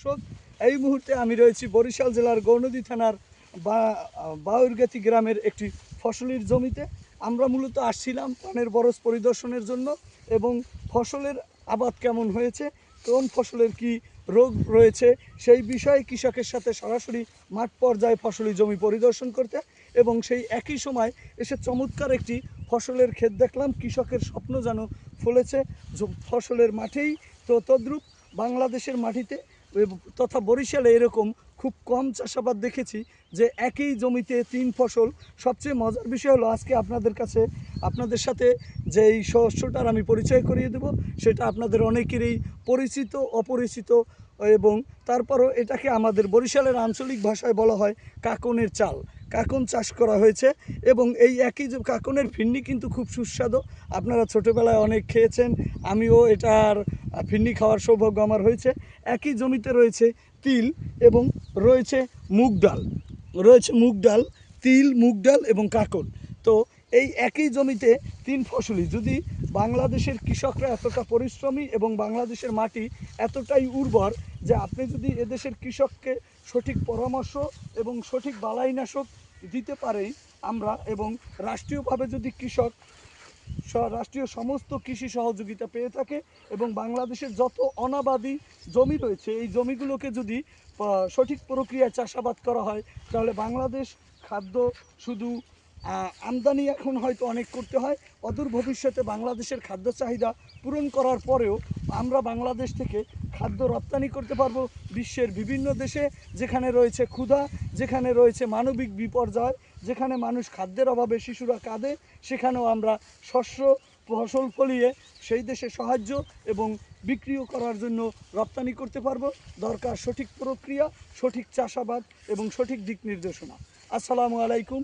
দর্শক, এই মুহূর্তে আমি রয়েছি বরিশাল জেলার গৌরনদী থানার বাউরগাতি গ্রামের একটি ফসলের জমিতে। আমরা মূলত আসছিলাম পানের বরজ পরিদর্শনের জন্য এবং ফসলের আবাদ কেমন হয়েছে, কোন ফসলের কি রোগ রয়েছে সেই বিষয়ে কৃষকের সাথে সরাসরি মাঠ পর্যায়ে ফসলি জমি পরিদর্শন করতে, এবং সেই একই সময় এসে চমৎকার একটি ফসলের ক্ষেত দেখলাম। কৃষকের স্বপ্ন যেন ফলেছে ফসলের মাঠেই। তো তদ্রূপ বাংলাদেশের মাটিতে তথা বরিশালে এরকম খুব কম চাষাবাদ দেখেছি যে একই জমিতে 3 ফসল। সবচেয়ে মজার বিষয় হলো আজকে আপনাদের সাথে যেই শস্যটার আমি পরিচয় করিয়ে দেব সেটা আপনাদের অনেকেরই পরিচিত অপরিচিত, এবং তারপরও এটাকে আমাদের বরিশালের আঞ্চলিক ভাষায় বলা হয় কাকনের চাল। কাকন চাষ করা হয়েছে এবং এই একই যে কাকনের ফিরনি কিন্তু খুব সুস্বাদু। আপনারা ছোটোবেলায় অনেক খেয়েছেন, আমিও এটার ফিরনি খাওয়ার সৌভাগ্য আমার হয়েছে। একই জমিতে রয়েছে তিল এবং রয়েছে মুগ ডাল, তিল, মুগ ডাল এবং কাকন। তো এই একই জমিতে 3 ফসলই, যদি বাংলাদেশের কৃষকরা এতটা পরিশ্রমী এবং বাংলাদেশের মাটি এতটাই উর্বর যে আপনি যদি এদেশের কৃষককে সঠিক পরামর্শ এবং সঠিক বালাইনাশক দিতে পারে আমরা, এবং রাষ্ট্রীয়ভাবে যদি রাষ্ট্রীয় সমস্ত কৃষি সহযোগিতা পেয়ে থাকে এবং বাংলাদেশের যত অনাবাদি জমি রয়েছে এই জমিগুলোকে যদি সঠিক প্রক্রিয়ায় চাষাবাদ করা হয়, তাহলে বাংলাদেশ খাদ্য শুধু আমদানি এখন হয়তো অনেক করতে হয়, অদূর ভবিষ্যতে বাংলাদেশের খাদ্য চাহিদা পূরণ করার পরেও আমরা বাংলাদেশ থেকে খাদ্য রপ্তানি করতে পারবো বিশ্বের বিভিন্ন দেশে, যেখানে রয়েছে ক্ষুধা, যেখানে রয়েছে মানবিক বিপর্যয়, যেখানে মানুষ খাদ্যের অভাবে শিশুরা কাঁদে, সেখানেও আমরা ফসল ফলিয়ে সেই দেশে সাহায্য এবং বিক্রিও করার জন্য রপ্তানি করতে পারবো। দরকার সঠিক প্রক্রিয়া, সঠিক চাষাবাদ এবং সঠিক দিক নির্দেশনা। আসসালামু আলাইকুম।